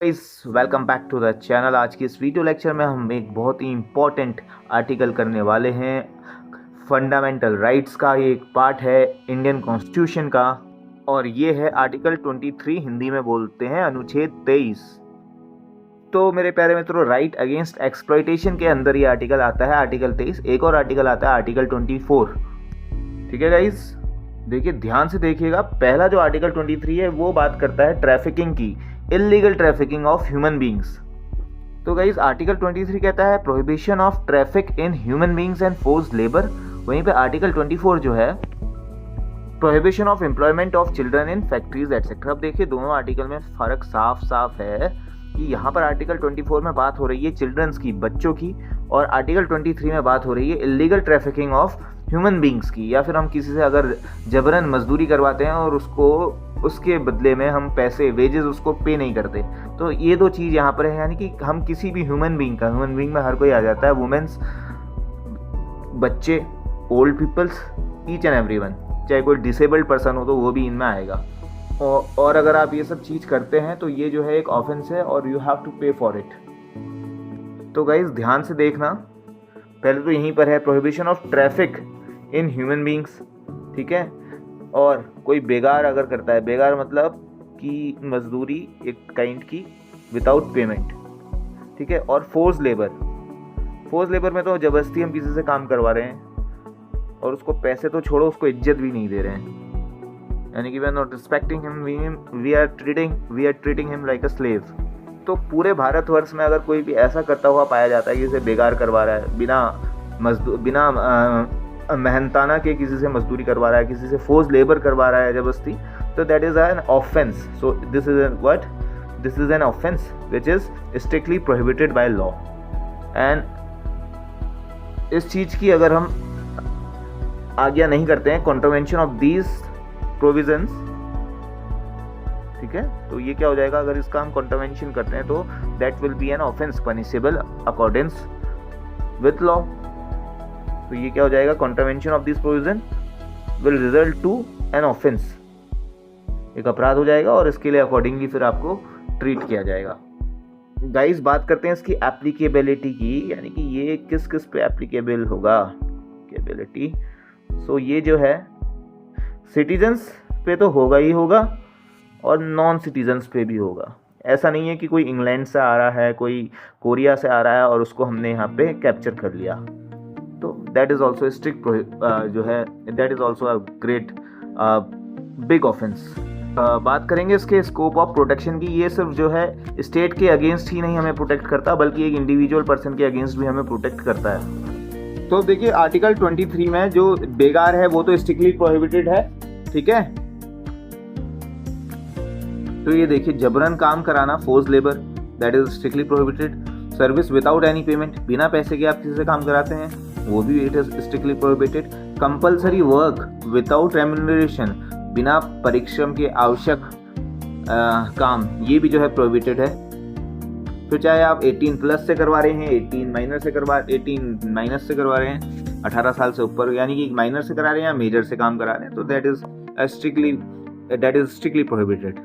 Guys welcome back to the channel. आज की इस वीडियो लेक्चर में हम एक बहुत ही इम्पोर्टेंट आर्टिकल करने वाले हैं। फंडामेंटल राइट्स का ये एक पार्ट है इंडियन कॉन्स्टिट्यूशन का, और ये है आर्टिकल 23, हिंदी में बोलते हैं अनुच्छेद 23। तो मेरे प्यारे मित्रों, राइट अगेंस्ट एक्सप्लॉइटेशन के अंदर ये आर्टिकल आता है, आर्टिकल 23। एक और आर्टिकल आता है आर्टिकल 24। ठीक है गाइस, देखिए ध्यान से देखिएगा। पहला जो आर्टिकल 23 है वो बात करता है ट्रैफिकिंग की, illegal trafficking of human beings. तो गाइस आर्टिकल 23 कहता है prohibition of traffic in human beings and forced labour. वहीं पे आर्टिकल 24 जो है prohibition of employment of children in factories etcetera. अब देखिए दोनों आर्टिकल में फर्क साफ साफ है कि यहाँ पर आर्टिकल 24 में बात हो रही है चिल्ड्रंस की, बच्चों की, और आर्टिकल 23 में बात हो रही है illegal trafficking of human beings की, या फिर हम किसी से अगर जबरन मजदूरी करवाते हैं और उसके बदले में हम पैसे वेजेस उसको पे नहीं करते। तो ये दो चीज़ यहाँ पर है, यानी कि हम किसी भी ह्यूमन बींग में हर कोई आ जाता है, वुमेन्स, बच्चे, old peoples, each and everyone, चाहे कोई डिसेबल्ड पर्सन हो तो वो भी इनमें आएगा। और अगर आप ये सब चीज़ करते हैं तो ये जो है एक ऑफेंस है और यू हैव टू पे फॉर इट। तो गाइज ध्यान से देखना, पहले तो यहीं पर है prohibition of traffic in human beings, ठीक है। और कोई बेगार अगर करता है, बेगार मतलब कि मजदूरी एक काइंड की विदाउट पेमेंट, ठीक है। और फोर्स लेबर में तो जबरदस्ती हम किसी से काम करवा रहे हैं और उसको पैसे तो छोड़ो, उसको इज्जत भी नहीं दे रहे हैं, यानी कि we are not respecting him, we are treating him like a slave. तो पूरे भारतवर्ष में अगर कोई भी ऐसा करता हुआ पाया जाता है कि इसे बेगार करवा रहा है, बिना मेहनताना के किसी से मजदूरी करवा रहा है, किसी से फोर्स लेबर करवा रहा है जबरदस्ती, तो that is an offence. So this is an offence which is strictly prohibited by law. And इस चीज़ की अगर हम आज्ञा नहीं करते हैं, कॉन्ट्रावेंशन ऑफ दीज प्रोविजंस, ठीक है, तो ये क्या हो जाएगा, अगर इसका हम कॉन्ट्रावेंशन करते हैं तो that will be an offence punishable accordance with law. तो ये क्या हो जाएगा, contravention of this provision will result to an offence, एक अपराध हो जाएगा और इसके लिए अकॉर्डिंगली फिर आपको ट्रीट किया जाएगा। गाइस बात करते हैं इसकी एप्लीकेबिलिटी की, यानी कि ये किस किस पे एप्लीकेबल होगा, एप्लीकेबिलिटी। सो ये जो है सिटीजन्स पे तो होगा ही होगा और नॉन सिटीजन्स पे भी होगा। ऐसा नहीं है कि कोई इंग्लैंड से आ रहा है, कोई कोरिया से आ रहा है और उसको हमने यहाँ पे कैप्चर कर लिया, तो दैट इज ऑल्सो स्ट्रिक्ट जो है, that is also a great big offence. बात करेंगे इसके स्कोप ऑफ प्रोटेक्शन की। ये सिर्फ जो है स्टेट के अगेंस्ट ही नहीं हमें प्रोटेक्ट करता, बल्कि एक इंडिविजुअल पर्सन के अगेंस्ट भी हमें प्रोटेक्ट करता है। तो देखिए आर्टिकल 23 में जो बेगार है वो तो स्ट्रिक्टली प्रोहिबिटेड है, ठीक है। तो ये देखिए जबरन काम कराना, force labour, that is strictly prohibited. Service without any payment, बिना पैसे के आप किसी से काम कराते हैं, वो भी it is strictly prohibited. Compulsory work without remuneration, बिना परिश्रम के आवश्यक काम, ये भी जो है प्रोहिबिटेड है। फिर चाहे आप 18 प्लस से करवा रहे हैं, 18 माइनस से करवा रहे हैं, 18 साल से ऊपर, यानी कि माइनर से करा रहे हैं या मेजर से काम करा रहे हैं, तो दैट इज स्ट्रिक्टली प्रोहिबिटेड।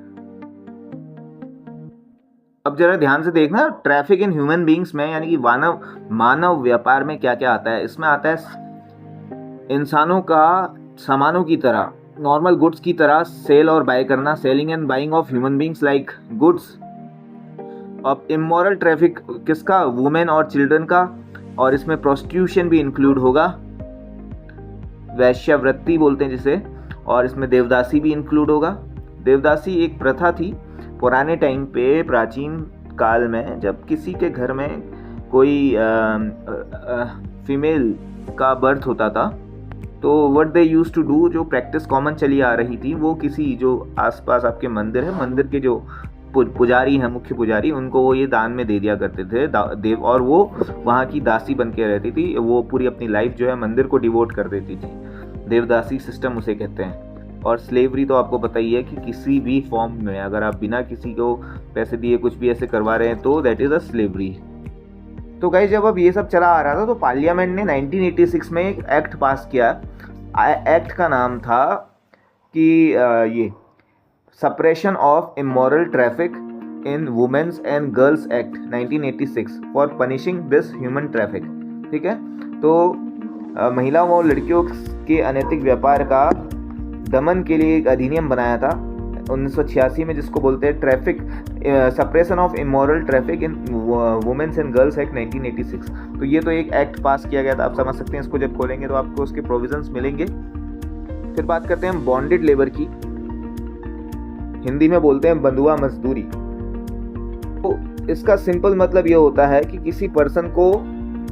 अब जरा ध्यान से देखना, ट्रैफिक इन ह्यूमन बींग्स में, यानी कि मानव व्यापार में क्या क्या आता है। इसमें आता है इंसानों का सामानों की तरह, नॉर्मल गुड्स की तरह सेल और बाय करना, selling and buying of human beings like goods. अब इमोरल ट्रैफिक किसका, वुमेन और चिल्ड्रन का, और इसमें प्रोस्टिट्यूशन भी इंक्लूड होगा, वैश्यावृत्ति बोलते हैं जिसे, और इसमें देवदासी भी इंक्लूड होगा। देवदासी एक प्रथा थी पुराने टाइम पे, प्राचीन काल में, जब किसी के घर में कोई फीमेल का बर्थ होता था, तो what they used to do, जो प्रैक्टिस कॉमन चली आ रही थी, वो किसी जो आसपास आपके मंदिर है, मंदिर के जो पुजारी हैं, मुख्य पुजारी, उनको वो ये दान में दे दिया करते थे देव, और वो वहाँ की दासी बन के रहती थी। वो पूरी अपनी लाइफ जो है मंदिर को डिवोट कर देती थी, देवदासी सिस्टम उसे कहते हैं। और स्लेवरी तो आपको पता ही है कि किसी भी फॉर्म में अगर आप बिना किसी को पैसे दिए कुछ भी ऐसे करवा रहे हैं तो दैट इज अ स्लेवरी। तो गाइस जब अब ये सब चला आ रहा था तो पार्लियामेंट ने 1986 में एक एक्ट पास किया। एक्ट का नाम था कि ये suppression of immoral traffic in womens and girls act 1986 for punishing this human traffic. ठीक है, तो महिलाओं और लड़कियों के अनैतिक व्यापार का दमन के लिए एक अधिनियम बनाया था 1986 में, जिसको बोलते हैं traffic suppression of immoral traffic in womens and girls act 1986। तो ये तो एक एक्ट पास किया गया था, आप समझ सकते हैं। इसको जब खोलेंगे तो आपको उसके प्रोविजंस मिलेंगे। फिर बात करते हैं बॉन्डेड लेबर की, हिंदी में बोलते हैं बंधुआ मजदूरी। तो इसका सिंपल मतलब ये होता है कि किसी पर्सन को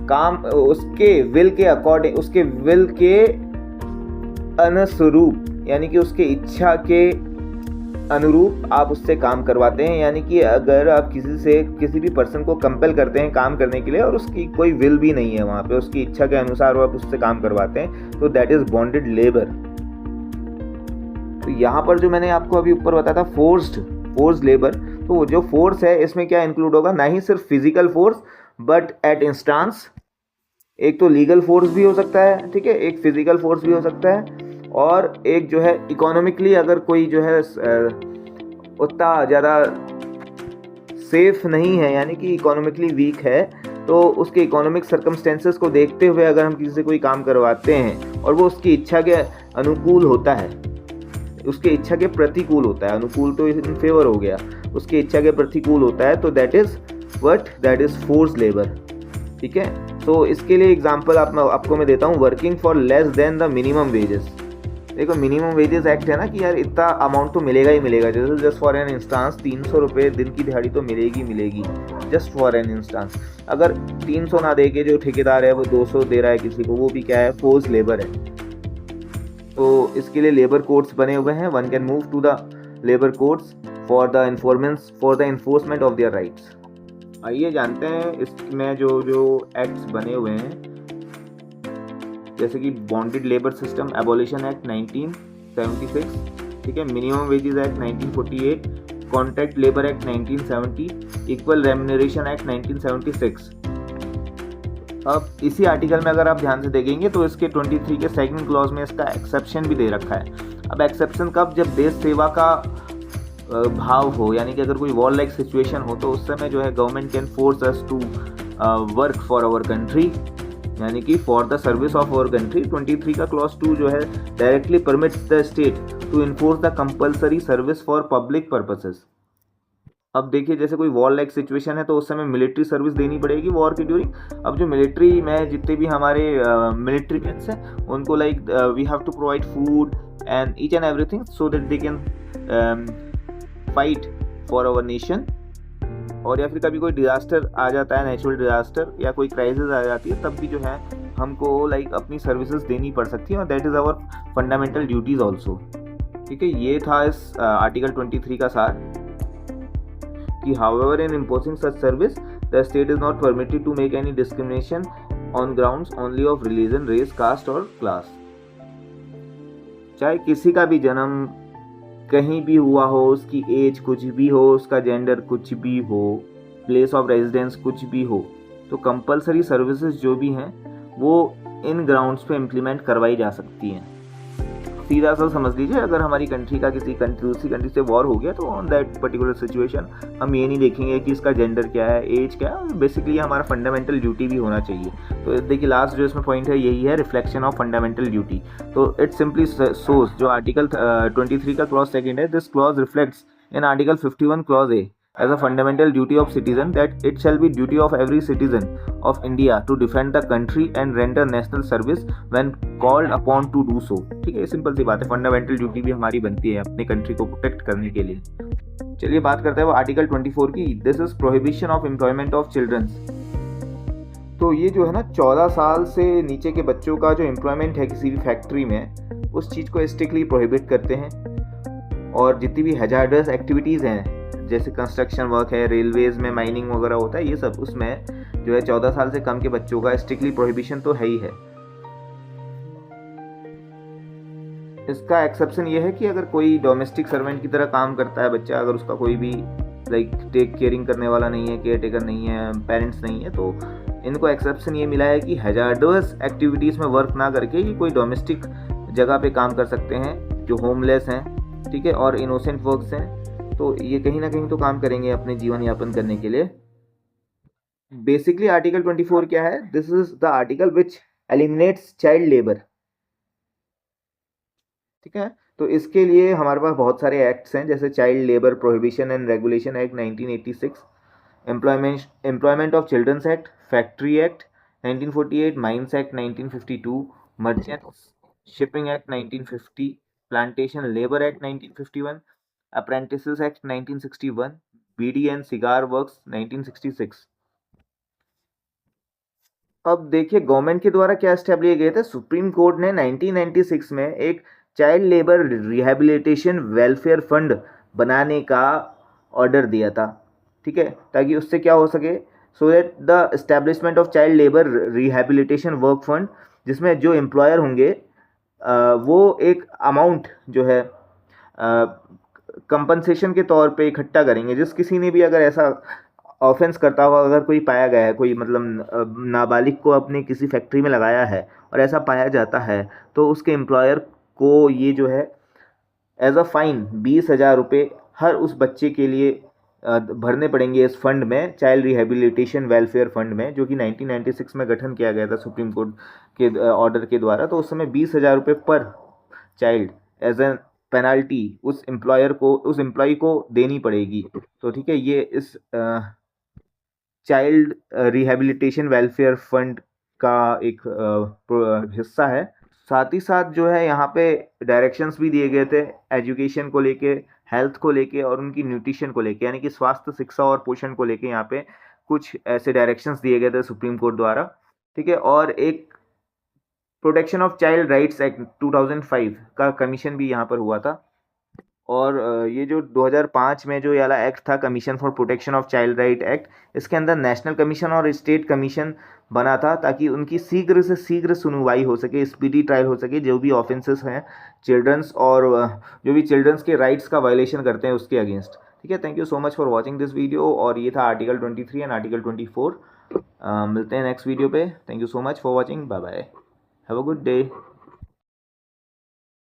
काम उसके विल के अकॉर्डिंग, उसके विल के अनुरूप, यानी कि उसके इच्छा के अनुरूप आप उससे काम करवाते हैं। यानी कि अगर आप किसी भी पर्सन को कंपेल करते हैं काम करने के लिए और उसकी कोई विल भी नहीं है वहाँ पे, उसकी इच्छा के अनुसार आप उससे काम करवाते हैं, तो दैट इज बॉन्डेड लेबर। तो यहाँ पर जो मैंने आपको अभी ऊपर बताया था फोर्स्ड लेबर, तो वो जो फोर्स है इसमें क्या इंक्लूड होगा, ना ही सिर्फ physical force but at instance. एक तो लीगल फोर्स भी हो सकता है, ठीक है, एक फिजिकल फोर्स भी हो सकता है, और एक जो है इकोनॉमिकली अगर कोई जो है उतना ज़्यादा सेफ नहीं है, यानी कि इकोनॉमिकली वीक है, तो उसके इकोनॉमिक सर्कमस्टेंसेस को देखते हुए अगर हम किसी से कोई काम करवाते हैं और वो उसकी इच्छा के अनुकूल होता है, उसके इच्छा के प्रतिकूल होता है, अनुकूल तो इन फेवर हो गया, उसकी इच्छा के प्रतिकूल होता है, तो दैट इज फोर्स लेबर। ठीक है, तो इसके लिए एग्जांपल आपको मैं देता हूँ, working for less than the minimum wages. देखो मिनिमम वेजेस एक्ट है ना कि यार इतना अमाउंट तो मिलेगा ही मिलेगा। जैसे जस्ट फॉर एन इंस्टांस 300 रुपये दिन की दिहाड़ी तो मिलेगी, जस्ट फॉर एन इंस्टांस। अगर 300 ना दे के जो ठेकेदार है वो 200 दे रहा है किसी को, वो भी क्या है, फोर्स लेबर है। तो इसके लिए लेबर कोड्स बने हुए हैं। One can move to the labour codes for the enforcement of their rights. आइए जानते हैं इसमें जो एक्ट्स बने हुए हैं, जैसे कि bonded labour system abolition act 1976, ठीक है, minimum wages act 1948, contract labour act 1970, equal remuneration act 1976। अब इसी आर्टिकल में अगर आप ध्यान से देखेंगे तो इसके 23 के सेकंड क्लॉज में इसका एक्सेप्शन भी दे रखा है। अब एक्सेप्शन कब, जब देश सेवा का भाव हो, यानी कि अगर कोई वॉर लाइक सिचुएशन हो, तो उस समय जो है government can force us to work for our country, यानी कि for the service of our country. 23 का क्लॉज 2 जो है directly permits the state to enforce the compulsory service for public purposes. अब देखिए जैसे कोई वॉर लाइक सिचुएशन है तो उस समय मिलिट्री सर्विस देनी पड़ेगी वॉर की ड्यूरिंग। अब जो मिलिट्री में जितने भी हमारे मिलिट्री मेन्स हैं उनको like we have to provide food and each and everything so that they can fight for our nation. और या फिर कभी कोई डिजास्टर आ जाता है, नेचुरल डिजास्टर या कोई क्राइसिस आ जाती है, तब भी जो है हमको लाइक अपनी सर्विसेज देनी पड़ सकती है, और that is our fundamental duties also. ठीक है, ये था इस आर्टिकल 23 का सार कि however in imposing such service the state is not permitted to make any discrimination on grounds only of religion, race, caste और class। चाहे किसी का भी जन्म कहीं भी हुआ हो, उसकी एज कुछ भी हो, उसका जेंडर कुछ भी हो, प्लेस ऑफ रेजिडेंस कुछ भी हो, तो कंपलसरी सर्विसेज जो भी हैं वो इन ग्राउंड्स पे इम्प्लीमेंट करवाई जा सकती हैं। सीधा सा समझ लीजिए, अगर हमारी कंट्री का किसी दूसरी कंट्री से वॉर हो गया तो ऑन दैट पर्टिकुलर सिचुएशन हम ये नहीं देखेंगे कि इसका जेंडर क्या है, एज क्या है, बेसिकली हमारा फंडामेंटल ड्यूटी भी होना चाहिए। तो देखिए लास्ट जो इसमें पॉइंट है यही है, रिफ्लेक्शन ऑफ फंडामेंटल ड्यूटी। तो इट सिंपली सोज जो आर्टिकल 23 का क्लॉज 2 है, this clause reflects in article 51 clause A as a fundamental duty of citizen that it shall be duty of every citizen of India to defend the country and render national service when called upon to do so। ठीक है, simple सी बात है, fundamental duty भी हमारी बनती है अपनी country को प्रोटेक्ट करने के लिए। चलिए बात करते हैं वो आर्टिकल 24 की, this is prohibition of employment of childrens. तो ये जो है ना 14 साल से नीचे के बच्चों का जो एम्प्लॉयमेंट है किसी भी फैक्ट्री में, उस चीज़ को स्ट्रिक्टली प्रोहिबिट करते हैं। और जितनी भी हैजार्डस एक्टिविटीज़ हैं जैसे कंस्ट्रक्शन वर्क है, रेलवेज में माइनिंग वगैरह होता है, ये सब उसमें जो है 14 साल से कम के बच्चों का स्ट्रिक्टली प्रोहिबिशन तो है ही है। इसका एक्सेप्शन ये है कि अगर कोई डोमेस्टिक सर्वेंट की तरह काम करता है बच्चा, अगर उसका कोई भी लाइक टेक केयरिंग करने वाला नहीं है, केयर टेकर नहीं है, पेरेंट्स नहीं है, तो इनको एक्सेप्शन ये मिला है कि हैजार्डस एक्टिविटीज़ में वर्क ना करके ये कोई डोमेस्टिक जगह पे काम कर सकते हैं जो होमलेस हैं, ठीक है, और इनोसेंट वर्क्स हैं, तो ये कहीं ना कहीं तो काम करेंगे अपने जीवन यापन करने के लिए। बेसिकली आर्टिकल 24 क्या है? This is the article which eliminates child labour. ठीक है, तो इसके लिए हमारे पास बहुत सारे एक्ट्स हैं, जैसे child labour prohibition and regulation act 1986, employment of childrens act, factory act 1948, mines act 1952, merchant shipping act 1950, plantation labour act 1951, apprentices act 1961, beedi and cigar works 1966। अब देखिए गवर्नमेंट के द्वारा क्या स्टेब्लिश गए थे। सुप्रीम कोर्ट ने 1996 में एक child labour rehabilitation welfare fund बनाने का ऑर्डर दिया था। ठीक है, ताकि उससे क्या हो सके, so that the establishment of child labour rehabilitation work fund, जिसमें जो एम्प्लॉयर होंगे वो एक अमाउंट जो है कंपनसेशन के तौर पे इकट्ठा करेंगे। जिस किसी ने भी अगर ऐसा ऑफेंस करता हुआ अगर कोई पाया गया है, कोई मतलब नाबालिग को अपनी किसी फैक्ट्री में लगाया है और ऐसा पाया जाता है, तो उसके एम्प्लॉयर को ये जो है एज अ फाइन 20,000 रुपये हर उस बच्चे के लिए भरने पड़ेंगे इस फंड में, चाइल्ड रिहेबिलिटेशन वेलफेयर फंड में, जो कि 1996 में गठन किया गया था सुप्रीम कोर्ट के ऑर्डर के द्वारा। तो उस समय 20,000 रुपये पर चाइल्ड एज एन पेनाल्टी उस एम्प्लॉयर को, उस एम्प्लॉय को देनी पड़ेगी। तो ठीक है, ये इस चाइल्ड रिहेबिलिटेशन वेलफेयर फंड का एक हिस्सा है। साथ ही साथ जो है यहाँ पे डायरेक्शंस भी दिए गए थे एजुकेशन को लेके, हेल्थ को लेके और उनकी न्यूट्रिशन को लेके, यानी कि स्वास्थ्य, शिक्षा और पोषण को लेके यहाँ पे कुछ ऐसे डायरेक्शंस दिए गए थे सुप्रीम कोर्ट द्वारा। ठीक है, और एक protection of child rights act 2005 का कमीशन भी यहाँ पर हुआ था। और ये जो 2005 में जो ये वाला एक्ट था, commission for protection of child right act, इसके अंदर नेशनल कमीशन और स्टेट कमीशन बना था, ताकि उनकी शीघ्र से शीघ्र सुनवाई हो सके, स्पीडी ट्रायल हो सके, जो भी ऑफेंसेस हैं चिल्ड्रंस और जो भी चिल्ड्रंस के राइट्स का वायलेशन करते हैं उसके अगेंस्ट। ठीक है, thank you so much for watching this video. और ये था आर्टिकल 23 एंड आर्टिकल 24। मिलते हैं नेक्स्ट वीडियो पे। Thank you so much for watching, bye bye, have a good day.